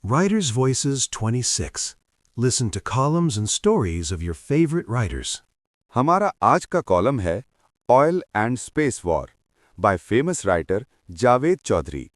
Writers' Voices 26. Listen to columns and stories of your favorite writers. हमारा आज का column है oil and space war by famous writer Javed Chaudhry.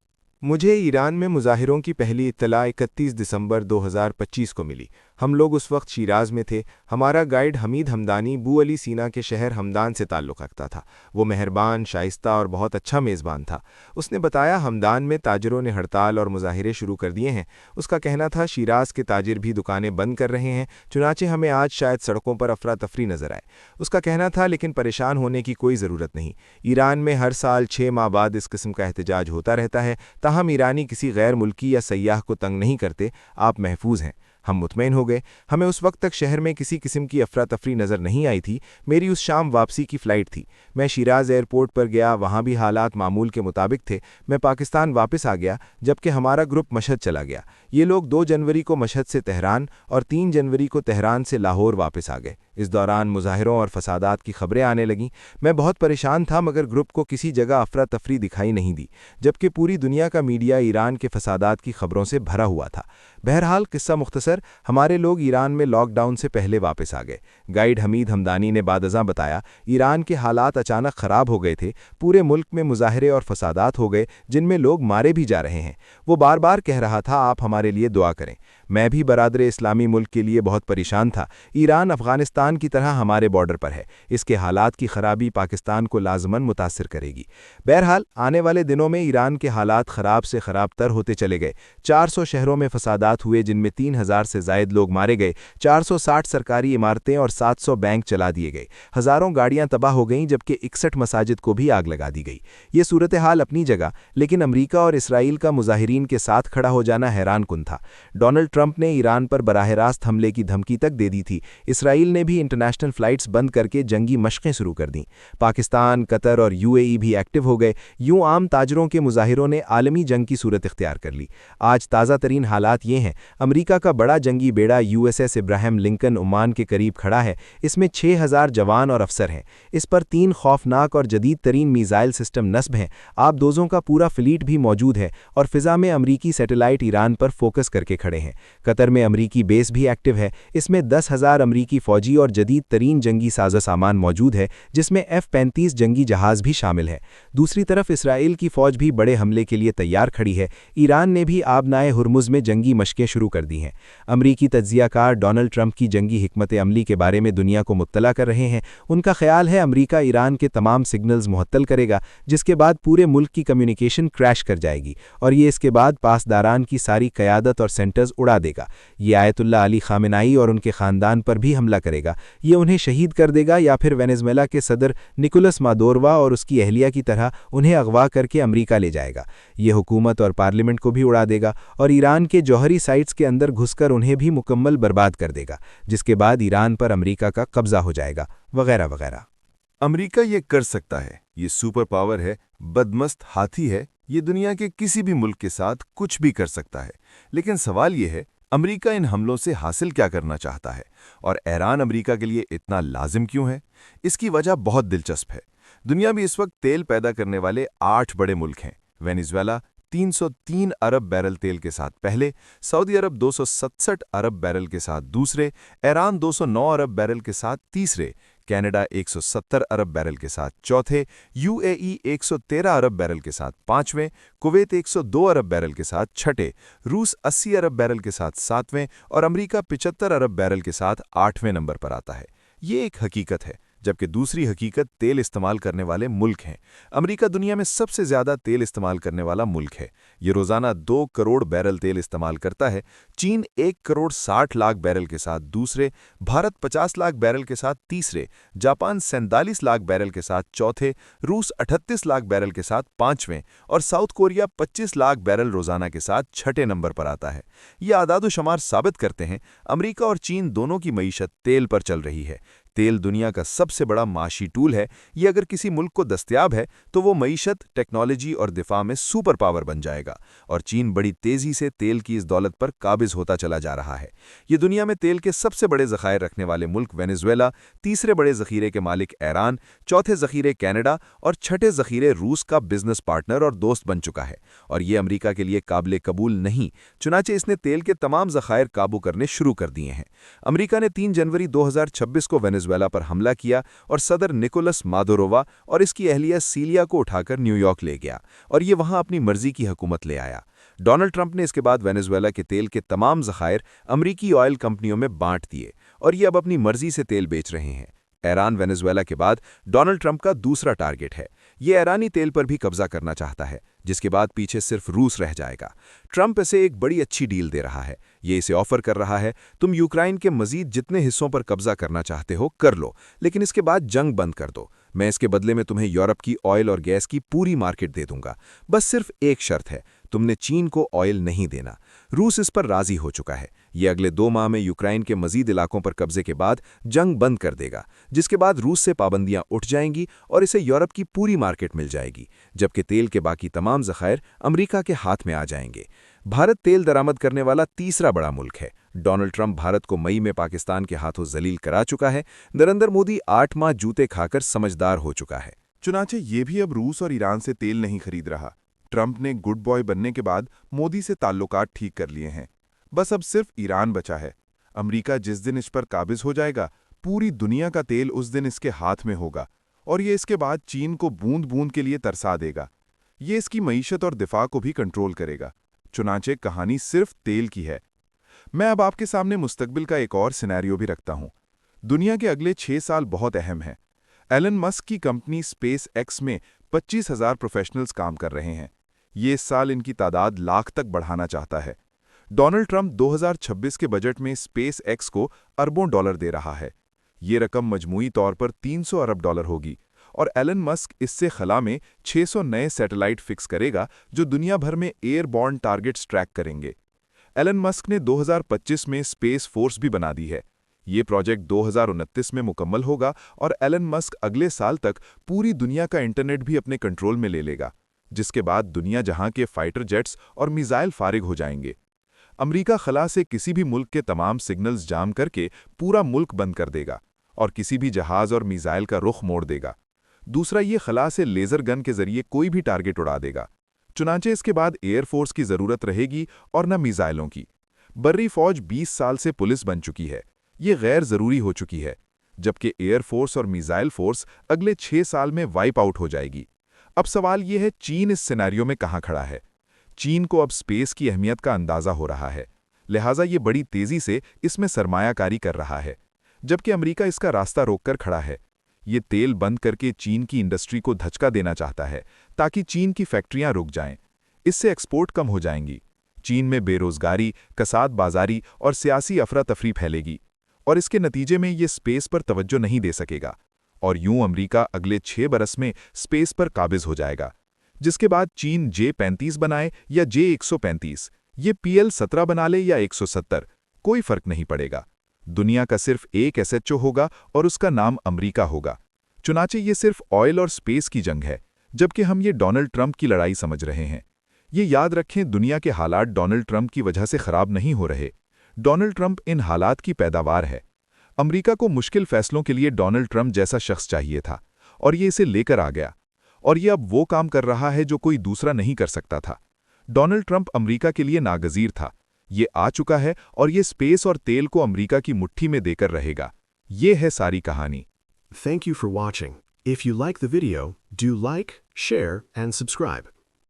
मुझे Iran में मुजाहिरों की पहली इत्तला 31 दिसंबर 2025 को मिली। हम लोग उस वक्त शिराज में थे। हमारा गाइड हमीद हमदानी बू अली सीना के शहर हमदान से ताल्लुक़ रखता था। वो मेहरबान, शाइस्ता और बहुत अच्छा मेज़बान था। उसने बताया हमदान में ताजरों ने हड़ताल और मुजाहिरे शुरू कर दिए हैं। उसका कहना था शिराज के ताजिर भी दुकानें बंद कर रहे हैं, चुनाचे हमें आज शायद सड़कों पर अफरा तफरी नजर आए। उसका कहना था लेकिन परेशान होने की कोई ज़रूरत नहीं। ईरान में हर साल 6 माह बाद इस किस्म का एहतजाज होता रहता है। हम ईरानी किसी गैर मुल्की या सयाह को तंग नहीं करते। आप महफूज हैं। हम मुतमईन हो गए। हमें उस वक्त तक शहर में किसी किस्म की अफरा तफरी नज़र नहीं आई थी। मेरी उस शाम वापसी की फ़्लाइट थी। मैं शिराज एयरपोर्ट पर गया, वहाँ भी हालात मामूल के मुताबिक थे। मैं पाकिस्तान वापस आ गया जबकि हमारा ग्रुप मशहद चला गया। ये लोग 2 जनवरी को मशहद से तेहरान और 3 जनवरी को तेहरान से लाहौर वापस आ गए। इस दौरान मुजाहिरों और फसादात की खबरें आने लगीं। मैं बहुत परेशान था मगर ग्रुप को किसी जगह अफरा तफरी दिखाई नहीं दी, जबकि पूरी दुनिया का मीडिया ईरान के फसादात की खबरों से भरा हुआ था। बहरहाल किस्सा मुख्तसर, हमारे लोग ईरान में लॉकडाउन से पहले वापस आ गए। गाइड हमीद हमदानी ने बादज़ां बताया, ईरान के हालात अचानक ख़राब हो गए थे। पूरे मुल्क में मुजाहिरे और फसादात हो गए जिनमें लोग मारे भी जा रहे हैं। वो बार बार कह रहा था आप हमारे लिए दुआ करें। मैं भी बरादर इस्लामी मुल्क के लिए बहुत परेशान था। ईरान अफगानिस्तान की तरह हमारे बॉर्डर पर है। इसके हालात की खराबी पाकिस्तान को लाजमन मुतासिर करेगी। बहरहाल आने वाले दिनों में ईरान के हालात ख़राब से ख़राब तर होते चले गए। 400 शहरों में फसादात हुए जिनमें 3000 से ज़ायद लोग मारे गए। 460 सरकारी इमारतें और 700 बैंक चला दिए गए। हज़ारों गाड़ियां तबाह हो गईं जबकि 61 मसाजिद को भी आग लगा दी गई। ये सूरत हाल अपनी जगह, लेकिन अमरीका और इसराइल का मुजाहिरीन के साथ खड़ा हो जाना हैरान कुन था। डोनाल्ड ट्रंप ने ईरान पर बराह रास्त हमले की धमकी तक दे दी थी। इसराइल ने भी इंटरनेशनल फ़्लाइट्स बंद करके जंगी मशक़ें शुरू कर दीं। पाकिस्तान, कतर और यूएई भी एक्टिव हो गए। यूं आम ताजरों के मुजाहिरों ने आलमी जंग की सूरत इख्तियार कर ली। आज ताज़ा तरीन हालात ये हैं, अमरीका का बड़ा जंगी बेड़ा यूएसएस इब्राहिम लिंकन ओमान के करीब खड़ा है। इसमें 6000 जवान और अफसर हैं। इस पर 3 खौफनाक और जदीद तरीन मीज़ाइल सिस्टम नस्ब हैं। आप दोज़ों का पूरा फ्लीट भी मौजूद है और फ़िज़ा में अमरीकी सैटेलाइट ईरान पर फोकस करके खड़े हैं। कतर में अमरीकी बेस भी एक्टिव है। इसमें 10,000 अमरीकी फ़ौजी और जदीद तरीन जंगी साज़ो सामान मौजूद है, जिसमें F-35 जंगी जहाज़ भी शामिल है। दूसरी तरफ इसराइल की फ़ौज भी बड़े हमले के लिए तैयार खड़ी है। ईरान ने भी आबनाए हुर्मुज़ में जंगी मशक़ें शुरू कर दी हैं। अमरीकी तज्ज़ियाकार डोनाल्ड ट्रंप की जंगी हिकमत अमली के बारे में दुनिया को मुत्तला कर रहे हैं। उनका ख्याल है अमरीका ईरान के तमाम सिग्नल्स मुअत्तल करेगा, जिसके बाद पूरे मुल्क की कम्युनिकेशन क्रैश कर जाएगी और ये इसके बाद पासदारान की सारी क़यादत और सेंटर्स उड़ा देगा। ये आयतुल्लाह अली ख़ामेनाई और उनके ख़ानदान पर भी हमला करेगा। ये उन्हें शहीद कर देगा या फिर वेनेज़ुएला के सदर निकोलस मादोरवा और उसकी अहलिया की तरह उन्हें अगवा करके अमरीका ले जाएगा। ये हुकूमत और पार्लियामेंट को भी उड़ा देगा और ईरान के जौहरी साइट्स के अंदर घुसकर उन्हें भी मुकम्मल बर्बाद कर देगा, जिसके बाद ईरान पर अमरीका का कब्ज़ा हो जाएगा, वगैरह वगैरह। अमरीका ये कर सकता है। ये सुपर पावर है, बदमस्त हाथी है। ये दुनिया के किसी भी मुल्क के साथ कुछ भी कर सकता है। लेकिन सवाल ये है, अमरीका इन हमलों से हासिल क्या करना चाहता है और ईरान अमरीका के लिए इतना लाजिम क्यों है? इसकी वजह बहुत दिलचस्प है। दुनिया में इस वक्त तेल पैदा करने वाले 8 बड़े मुल्क हैं। वेनेज़ुएला 303 अरब बैरल तेल के साथ पहले, सऊदी अरब 267 अरब बैरल के साथ दूसरे, ईरान 209 अरब बैरल के साथ तीसरे, कनाडा 170 अरब बैरल के साथ चौथे, यूएई 113 अरब बैरल के साथ पांचवें, कुवैत 102 अरब बैरल के साथ छठे, रूस 80 अरब बैरल के साथ सातवें और अमेरिका 75 अरब बैरल के साथ 8वें नंबर पर आता है। ये एक हकीकत है, जबकि दूसरी हकीकत तेल इस्तेमाल करने वाले मुल्क हैं। अमेरिका दुनिया में सबसे ज़्यादा तेल इस्तेमाल करने वाला मुल्क है। ये रोज़ाना 2 करोड़ बैरल तेल इस्तेमाल करता है। चीन 1 करोड़ 60 लाख बैरल के साथ दूसरे, भारत 50 लाख बैरल के साथ तीसरे, जापान 47 लाख बैरल के साथ चौथे, रूस 38 लाख बैरल के साथ पांचवें और साउथ कोरिया 25 लाख बैरल रोज़ाना के साथ छठे नंबर पर आता है। ये आदाद-ओ-शुमार साबित करते हैं अमेरिका और चीन दोनों की मईशत तेल पर चल रही है। तेल दुनिया का सबसे बड़ा माशी टूल है। ये अगर किसी मुल्क को दस्तयाब है तो वो मईशत, टेक्नोलॉजी और दिफा में सुपर पावर बन जाएगा। और चीन बड़ी तेजी से तेल की इस दौलत पर काबिज होता चला जा रहा है। ये दुनिया में तेल के सबसे बड़े ज़खायर रखने वाले मुल्क वेनेजुएला, तीसरे बड़े ज़खीरे के मालिक ईरान, चौथे ज़खीरे कनाडा और छठे ज़खीरे रूस का बिजनेस पार्टनर और दोस्त बन चुका है। और ये अमेरिका के लिए काबिल कबूल नहीं, चुनाचे इसने तेल के तमाम ज़खायर काबू करने शुरू कर दिए हैं। अमेरिका ने 3 जनवरी 2026 को वेनेजुएला पर हमला किया और सदर निकोलस मादुरोवा और इसकी अहलिया सीलिया को उठाकर न्यूयॉर्क ले गया और ये वहां अपनी मर्जी की हुकूमत ले आया। डोनाल्ड ट्रंप ने इसके बाद वेनेजुएला के तेल के तमाम ज़खायर अमरीकी ऑयल कंपनियों में बांट दिए और ये अब अपनी मर्जी से तेल बेच रहे हैं। ईरान वेनेजुएला के बाद डोनाल्ड ट्रंप का दूसरा टारगेट है। ये ईरानी तेल पर भी कब्जा करना चाहता है, जिसके बाद पीछे सिर्फ रूस रह जाएगा। ट्रंप इसे एक बड़ी अच्छी डील दे रहा है। ये इसे ऑफर कर रहा है, तुम यूक्रेन के मजीद जितने हिस्सों पर कब्जा करना चाहते हो कर लो, लेकिन इसके बाद जंग बंद कर दो। मैं इसके बदले में तुम्हें यूरोप की ऑयल और गैस की पूरी मार्केट दे दूंगा। बस सिर्फ एक शर्त है, तुमने चीन को ऑयल नहीं देना। रूस इस पर राजी हो चुका है। ये अगले 2 माह में यूक्रेन के मजीद इलाकों पर कब्जे के बाद जंग बंद कर देगा, जिसके बाद रूस से पाबंदियां उठ जाएंगी और इसे यूरोप की पूरी मार्केट मिल जाएगी, जबकि तेल के बाकी तमाम ज़खायर अमेरिका के हाथ में आ जाएंगे। भारत तेल दरामद करने वाला तीसरा बड़ा मुल्क है। डोनाल्ड ट्रंप भारत को मई में पाकिस्तान के हाथों जलील करा चुका है। नरेंद्र मोदी 8 माह जूते खाकर समझदार हो चुका है। चुनाचे ये भी अब रूस और ईरान से तेल नहीं खरीद रहा। ट्रंप ने गुड बॉय बनने के बाद मोदी से ताल्लुकात ठीक कर लिए हैं। बस अब सिर्फ ईरान बचा है। अमेरिका जिस दिन इस पर काबिज हो जाएगा, पूरी दुनिया का तेल उस दिन इसके हाथ में होगा और ये इसके बाद चीन को बूंद बूंद के लिए तरसा देगा। ये इसकी मईशत और दिफा को भी कंट्रोल करेगा। चुनाचे कहानी सिर्फ तेल की है। मैं अब आपके सामने मुस्तकबिल का एक और सिनेरियो भी रखता हूं। दुनिया के अगले 6 साल बहुत अहम हैं। एलन मस्क की कंपनी स्पेस एक्स में 25,000 प्रोफेशनल्स काम कर रहे हैं। ये इस साल इनकी तादाद लाख तक बढ़ाना चाहता है। डोनाल्ड ट्रंप 2026 के बजट में स्पेस एक्स को अरबों डॉलर दे रहा है। ये रकम मजमूई तौर पर 300 अरब डॉलर होगी और एलन मस्क इससे खला में 600 नए सैटेलाइट फिक्स करेगा जो दुनिया भर में एयरबॉर्न टारगेट्स ट्रैक करेंगे। एलन मस्क ने 2025 में स्पेस फोर्स भी बना दी है। ये प्रोजेक्ट 2029 में मुकम्मल होगा और एलन मस्क अगले साल तक पूरी दुनिया का इंटरनेट भी अपने कंट्रोल में ले लेगा, जिसके बाद दुनिया जहां के फाइटर जेट्स और मिसाइल फारिग हो जाएंगे। अमेरिका खला से किसी भी मुल्क के तमाम सिग्नल्स जाम करके पूरा मुल्क बंद कर देगा और किसी भी जहाज और मिसाइल का रुख मोड़ देगा। दूसरा, ये खला से लेज़र गन के जरिए कोई भी टारगेट उड़ा देगा। चुनाचे इसके बाद एयरफोर्स की ज़रूरत रहेगी और न मिसाइलों की। बर्री फौज 20 साल से पुलिस बन चुकी है। ये गैर ज़रूरी हो चुकी है, जबकि एयरफोर्स और मिसाइल फोर्स अगले 6 साल में वाइप आउट हो जाएगी। अब सवाल ये है, चीन इस सिनेरियो में कहाँ खड़ा है? चीन को अब स्पेस की अहमियत का अंदाज़ा हो रहा है, लिहाजा ये बड़ी तेज़ी से इसमें सरमायाकारी कर रहा है, जबकि अमेरिका इसका रास्ता रोककर खड़ा है। ये तेल बंद करके चीन की इंडस्ट्री को धचका देना चाहता है ताकि चीन की फैक्ट्रियां रुक जाएं। इससे एक्सपोर्ट कम हो जाएंगी। चीन में बेरोजगारी, कसाद बाजारी और सियासी अफरा तफरी फैलेगी और इसके नतीजे में ये स्पेस पर तवज्जो नहीं दे सकेगा और यूं अमेरिका अगले 6 बरस में स्पेस पर काबिज हो जाएगा, जिसके बाद चीन J-35 बनाए या J-135, ये PL-17 बना ले या 170, कोई फर्क नहीं पड़ेगा। दुनिया का सिर्फ एक SHO होगा और उसका नाम अमेरिका होगा। चुनाचे ये सिर्फ ऑयल और स्पेस की जंग है, जबकि हम ये डोनाल्ड ट्रंप की लड़ाई समझ रहे हैं। ये याद रखें, दुनिया के हालात डोनाल्ड ट्रंप की वजह से खराब नहीं हो रहे। डोनाल्ड ट्रंप इन हालात की पैदावार है। अमेरिका को मुश्किल फैसलों के लिए डोनाल्ड ट्रंप जैसा शख्स चाहिए था और ये इसे लेकर आ गया और ये अब वो काम कर रहा है जो कोई दूसरा नहीं कर सकता था। डोनाल्ड ट्रंप अमेरिका के लिए नागज़ीर था। ये आ चुका है और ये स्पेस और तेल को अमेरिका की मुट्ठी में देकर रहेगा। ये है सारी कहानी। Thank you for watching. If you like the video, do like, share, and subscribe.